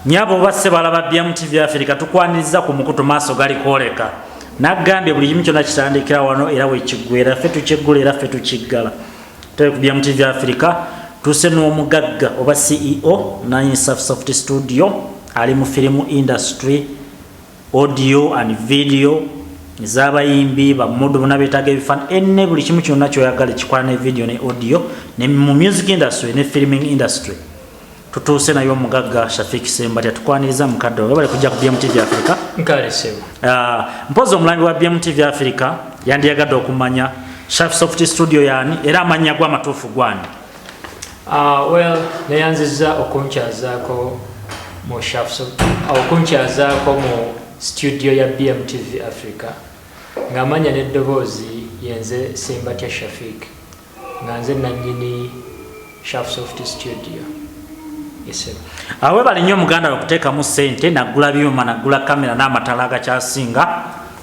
nyabo basse balaba BMTV Africa tukwaniriza ku mukutu maaso gali koleka nagambye buli kimu kyonna kitandikira wano era wekigwera ffe tukiggula era ffe tukiggala tuli ku BMTV Africa tuse n'omugagga oba CEO nani SHAFSOFT studio ali mu film industry audio and video z'abayimbi bamudu bonna beetaaga ebifaananyi enne buli kimu kyonna kyoyagala kikwana ne video ne audio ne mu music industry ne filming industry tutuuse nayo omugagga Shafik Sembati atukwaniriza mukadde we bali kujja ku BMTV Africa nkalesebo mpozi omulambi wa BMTV Africa yandiyagadde okumanya SHAFSOFT studio yani era amanya gwa matuufu gwani well neyanziza okunkyazaako mu SHAFSOFT okunkyazaako mu studio ya BMTV Africa ngamanya n'eddoboozi yenze Sembati Shafik nga nze nannyini SHAFSOFT studio. Yes, awe bali nnyo Muganda okuteekamu ssente nagula byuma nagula kamera n'amatala agakyasinga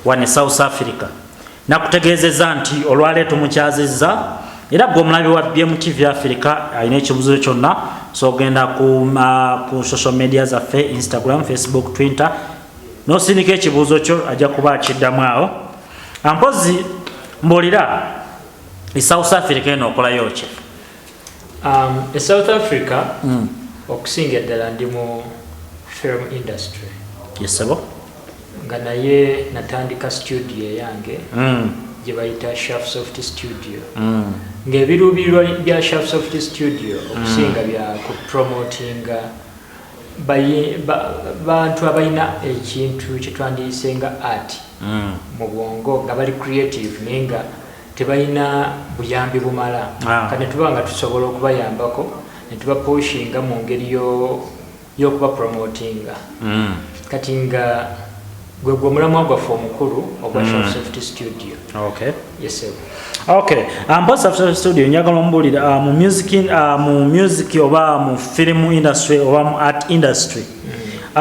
wane South Africa nakutegeezezza nti olwaleero mukyazizza era gwe omulabi wa BMTV Africa alina ekibuzo kyonna so ogenda ku social media zaffe Instagram, Facebook, Twitter n'osindika ekibuuzo kyo ajja kuba akiddamu awo ampozi mbuulira South Africa eno okolayo ki? South Africa okusinga ddala ndi mu film industry. Yesebo nga naye natandika studio yange gye bayita SHAFSOFT studio ng'ebiruubirirwa bya SHAFSOFT studio okusinga bya kupromotinga bantu abalina ekintu kyetwandiyise nga art mu bwongo nga bali creative naye nga tebalina buyambi bumala kati tuba nga tusobola okubayambako ne tubapushinga mu ngeri y'okuba promotinga kati nga gwe omulamwa gwaffe omukulu ogwa SHAFSOFT studio. Okay. Yes, sir. Okay. SHAFSOFT studio njagala ombulira mu music oba mu film industry oba mu art industry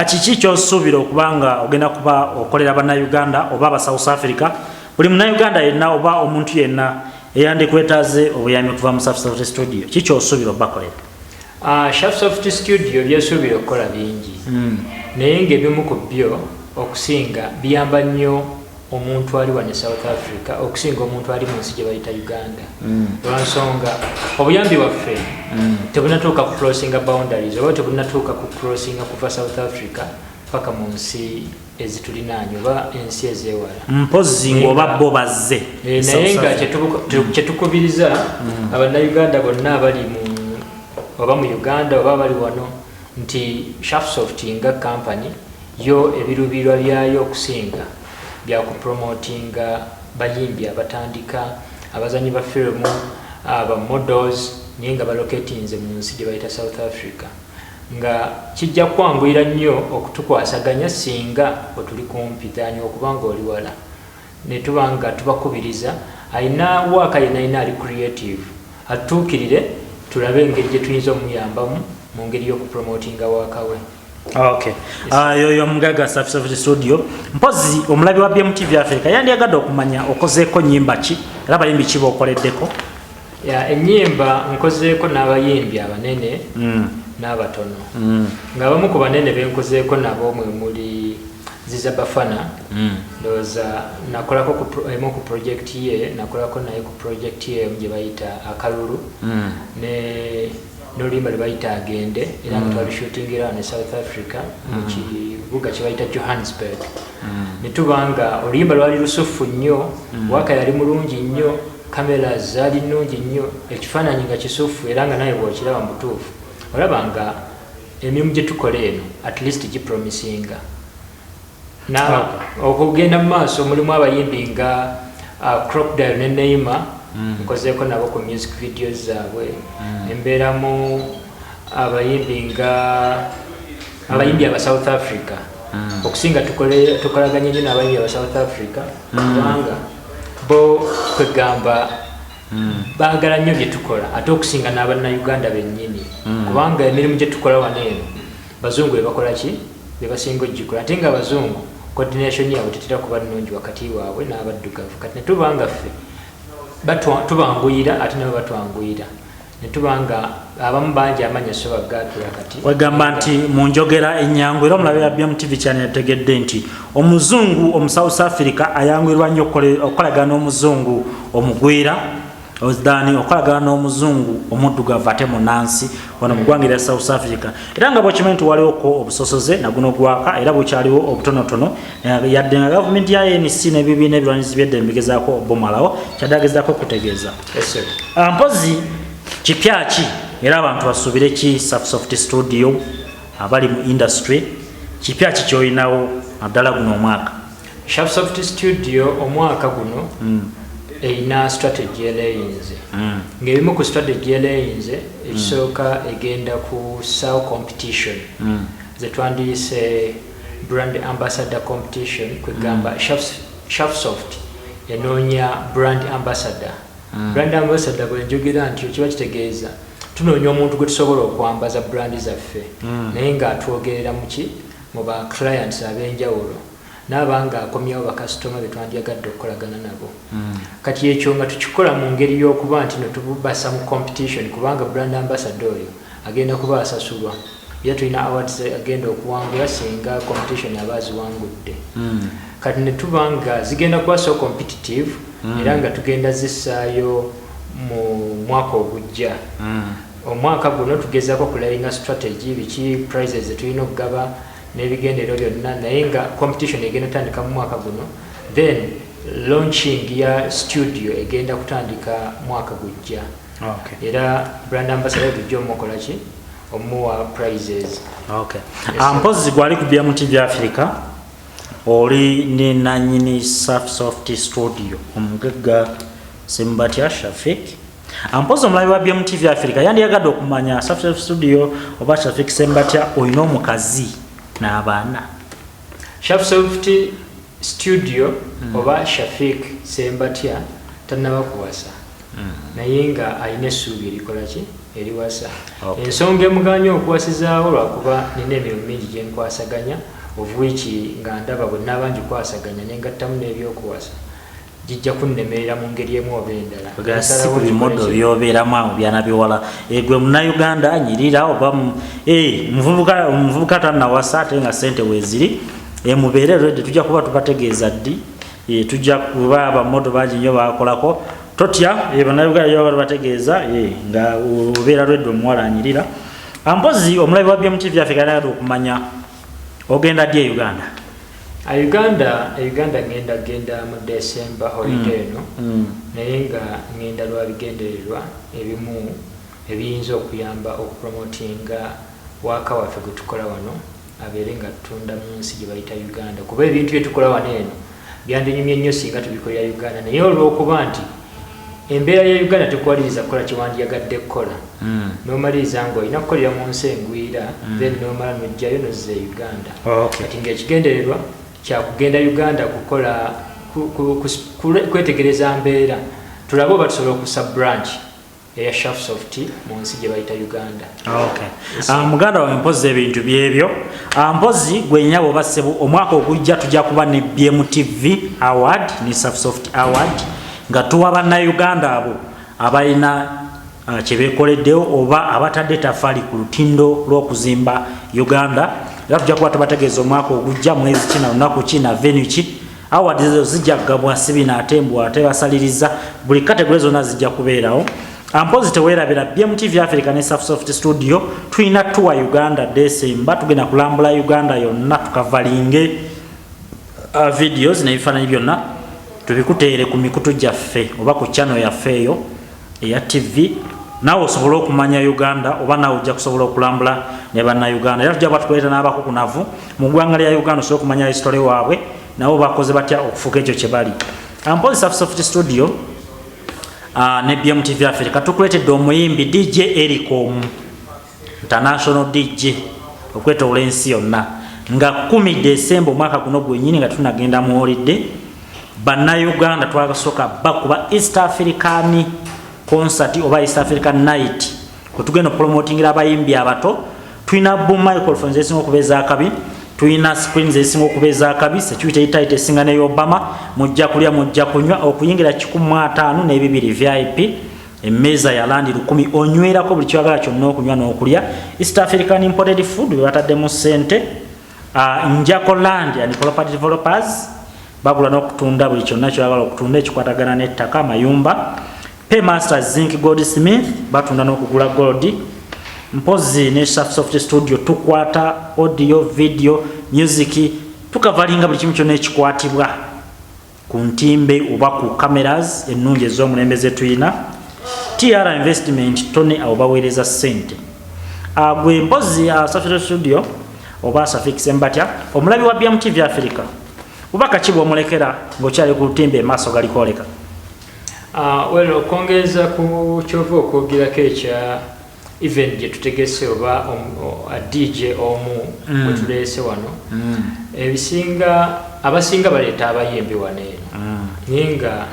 kiki ky'osuubira okubanga ogenda kuba okolera bannayuganda oba aba South Africa buli munnayuganda yenna oba omuntu yenna eyandikwetaaze obuyambi okuva mu SHAFSOFT studio kiki ky'osuubira obakolera? SHAFSOFT studio byesuubira okukola bingi naye ng'ebimu ku byo okusinga biyamba nnyo omuntu ali wano South Africa okusinga omuntu ali mu nsi gye bayita Uganda lwansonga obuyambi waffe tebunatuuka ku crossinga boundaries oba tebunatuuka ku crossinga kuva South Africa paka mu nsi ezitulinaanye oba ensi ezeewala mpozi ng'oba bo bazze naye nga kyetukubiriza abannayuganda bonna abali oba mu Uganda oba bali wano nti SHAFSOFT nga company yo ebiruubirirwa byayo okusinga bya kupromotinga bayimbi abatandika abazanyi ba firimu aba models naye nga balocatinze mu nsi gye bayita South Africa nga kijja kwanguyira nnyo okutukwasaganya singa otuli kumpitanya okubanga oli wala ne tubanga tubakubiriza ayina waaka yenayina ali creative atuukirire tulabe engeri gye tuyinza omuyambamu mu ngeri y'okupromotinga waaka we. Okay. Yoyo mugagga SHAFSOFT studio mpozi omulabi wa BMTV Africa yandiyagadde okumanya okozeeko nnyimba ki era abayimbi ki b'okoleddeko? Ennyimba nkozeeko n'abayimbi abanene n'abatono nga abamu ku banene benkozeeko nabo mwe muli Ziza Bafana ndowooza nakolako emu ku project ye nakolako naye ku project ye gye bayita Akalulu n'oluyimba lwe bayita Agende era nga twabishootingira ne South Africa mu kibuga kye bayita Johannesburg ne tubanga oluyimba lwali lusufu nnyo waaka yali mulungi nnyo kamera zaali nnungi nnyo ekifaananyi nga kisufu era nga naye bw'okiraba mu butuufu olaba nga emirimu gye tukola eno at least gipromisinga okugenda mu maaso mulimu abayimbi nga Crocodile ne Neymar nkozeeko nabo ku music videos zaabwe embeeramu abayimbi aba South Africa okusinga tukolaganye nnyo n'abayimbi aba South Africa kubanga bo kwegamba baagala nnyo bye tukola ate okusinga n'abannayuganda bennyini kubanga emirimu gye tukola wano eno bazungu be bakola ki be basinga ogikola ate nga abazungu coordination yaabwe tetera kuba nnungi wakati waabwe n'abaddugavu kati ne tubanga ffe tubanguyira ate nabo batwanguyira netubanga abamu bangi amanya soba gatula kati wagamba nti mu njogera ennyangu era omulabe ya BMTV cyane yategedde nti omuzungu omu South Africa ayangwirwa nnyo okolagana n'omuzungu omugwira ozidani okolagana n'omuzungu omuddugavu ate munansi wano mu ggwanga lya South Africa era nga bw'okimanyi nti waliwo ko obusosoze naguno gwaka era bukyaliwo obutonotono yadde nga gavumenti ya ANC n'ebibiina ebirwanyizi by'eddembe bigezaako obomalawo kyaddagezaako okutegeeza mpozi kipya ki era abantu basuubire ki SHAFSOFT studio abali mu industry kipya ki ky'olinawo naddala guno omwaka SHAFSOFT studio omwaka guno eina strategy eleyinze ng'ebimu ku strategy eleyinze ekisooka egenda ku saw competition zetwandiyise brand ambassador competition kwegamba SHAFSOFT enoonya brand ambassador brand ambassador bwenjogera nti kiba kitegeeza tunoonya omuntu gwe tusobola okwambaza brand zaffe naye ng'atwogerera mu ba clients ab'enjawulo n'abanga akomyawo bakasitoma betwandyagadde okukolagana nabo kati ekyo nga tukikola mu ngeri y'okuba nti netubasa mu competition kubanga brand ambassador oyo agenda kuba asasulwa era tulina awards agenda okuwangula singa competition aba aziwangudde kati netuba nga zigenda kuba so competitive era nga tugenda zissaayo mu mwaka ogujja omwaka guno tugezaako kulayinga strategy biki prizes zetulina okugaba n'ebigendererwa byonna naye nga competition egenda kutandika mu mwaka guno then launching ya studio egenda kutandika mwaka gujja era brand ambassador tujja omukola ki omuwa prizes mpozi gwali ku BMTV Africa oli ne nanyini SHAFSOFT studio omugagga Sembatya Shafik mpozi omulabi wa BMTV Africa yandiyagadde okumanya SHAFSOFT studio oba Shafik Sembatya olina omukazi n'abaana SHAFSOFT studio oba Shafik Sembatya tannaba kuwasa naye nga alina essuubi erikola ki eriwasa ensonga emuganya okuwasizaawo lwakuba nina emirimu mingi gye nkwasaganya ovuiki nga ndaba bonna abangi kwasaganya nengattamu n'ebyokuwasa jijja kunnemerera mu ngeri emu oba endala si ku bimodo byobeeramu awo byana biwala gwe munnayuganda anyirira oba omuvubuka tannawasa ate nga ssente weeziri mubeere redi tujja kuba tubategeeza ddi tujja kuba abamodo bangi nnyo bakolako totya bannayuganda yoba tubategeeza nga obeera redi omuwala anyirira mpozi omulabi wa BMTV Africa nayagala okumanya ogenda ddi e Uganda genda mu December holiday eno naye nga ngenda lwa bigendererwa ebimu ebiyinza okuyamba okupromotinga waka waffe gwe tukola wano abeere nga tutunda mu nsi gye bayita Uganda kuba ebintu bye tukola wano eno byandinyumye nnyo singa tubikolera Uganda naye olw'okuba nti embeera ya Uganda tekwaliriza kukola kiwandiyagadde kukola n'omaliriza ng'olina kukolera mu nsi engwira then n'omala n'ojjayo n'ozza Uganda kati ng'ekigendererwa kyakugenda Uganda kukola kwetegereza mbeera tulabe oba tusobola okusa branch eya SHAFSOFT mu nsi gye bayita Uganda muganda wawe mpozi ebintu byebyo mpozi gwenyabo oba ssebo omwaka ogujja tujja kuba ne BMTV award ne SHAFSOFT award nga tuwa bannayuganda abo abalina kyebekoleddewo oba abatadde tafaali ku lutindo lw'okuzimba Uganda era tujja kuba tubategeeza omwaka ogujja mwezi ki na lunaku ki na venue ki awards ezo zijja kugabwa sibina ate mbw ate basaliriza buli kategori zonna zijja kubeerawo mpozi teweerabira BMTV Africa ne SHAFSOFT studio tulina tuwa Uganda December tugenda kulambula Uganda yonna tukavalinge videos n'ebifaananyi byonna tubikuteere ku mikutu gyaffe oba ku channel yaffe eyo eya TV nawe osobola okumanya Uganda oba nawe ojja kusobola okulambula ne bannayuganda era tujja kuba tukuleeta n'abakukunavu mu ggwanga lya Uganda osobola okumanya history waabwe nabo bakoze batya okufuuka ekyo kye bali mpozi SHAFSOFT studio ne BMTV Africa tukuleetedde omuyimbi DJ Ericom international DJ okwetooloola ensi yonna nga 10 December omwaka guno gwennyini nga tunagenda mu holiday bannayuganda twakasooka bakuba East African concert oba East African night kutugenda promotingira abayimbi abato tulina boom microphones ezisinga okubeeza akabi tulina screens ezisinga okubeeza akabi security tight esinga ne Obama mujja kulya mujja kunywa okuyingira 15 n'ebibiri VIP emmeeza ya landi 10 onywerako buli kyagala kyonna okunywa n'okulya. East African Imported Food bataddemu ssente. Njako Land and Property Developers bagula n'okutunda buli kyonna kyagala okutunda ekikwatagana n'ettaka amayumba. Paymaster Zinc Goldsmith batunda n'okugula gold. Mpozi ne SHAFSOFT Studio tukwata audio, video, music tukavalinga buli kimu kyonna ekikwatibwa ku ntimbe oba ku cameras ennungi ez'omulembe ze tuyina. TR Investment Tony abaweereza ssente. Gwe Mpozi SHAFSOFT Studio oba Safix Mbatya omulabi wa BMTV Africa ubaka kibwa omulekera ng'okyali ku lutimbe maaso gali kwoleka. Well, okongeza ku kyova okwogirako ekya event gye tutegese oba a DJ omu bwe tuleese wano abasinga baleeta abayimbi wano eno naye nga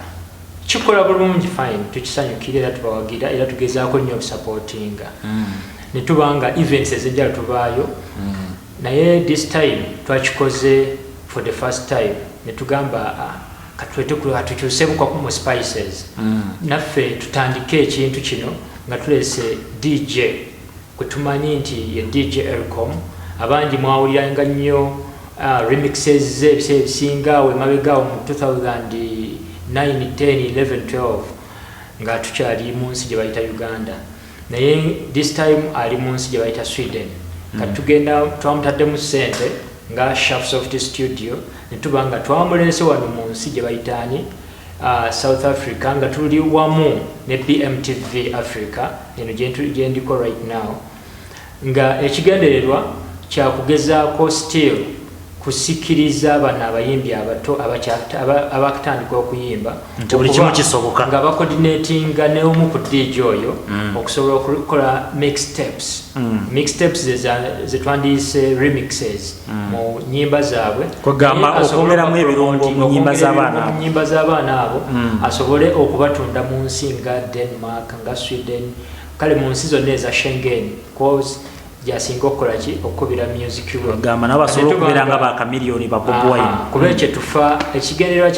kikola bulungi fine tukisanyukira era tubawagira era tugezaako nnyo okusupportinga ne tubanga events ezenjala tubaayo naye this time twakikoze for the first time ne tugamba katukyusebukaku mu spices naffe tutandike ekintu kino nga tuleese DJ kutumanyi nti ye DJ Elcom abangi mwawuliranga nnyo remixes z'ebiseera ebisinga we mabegaawo mu 2009, 10, 11, 12 nga tukyali mu nsi gye bayita Uganda naye this time ali mu nsi gye bayita Sweden katugenda twamutaddemu ssente nga SHAFSOFT Studio ne tuba nga twamuleese wano mu nsi gye bayitaani South Africa nga tuli wamu ne BMTV Africa eno gye ndiko right now nga ekigendererwa kyakugezaako still kusikiriza bano abayimbi abato abakatandika okuyimba buli kimu kisoboka nga bacoordinatinga ne omu ku DJ oyo okusobola okukola mixtapes ze twandiyise remixes mu nyimba zaabwe kugamba okwongeramu ebirungo mu nyimba z'abaana abo asobole okubatunda mu nsi nga Denmark nga Sweden kale mu nsi zonna eza Schengen cause jasinga okolaki okubira music we gamba n'abasobola okubeera nga ba kamiliyoni ba Bob Wine kuba ekyo tufa ekigendererwa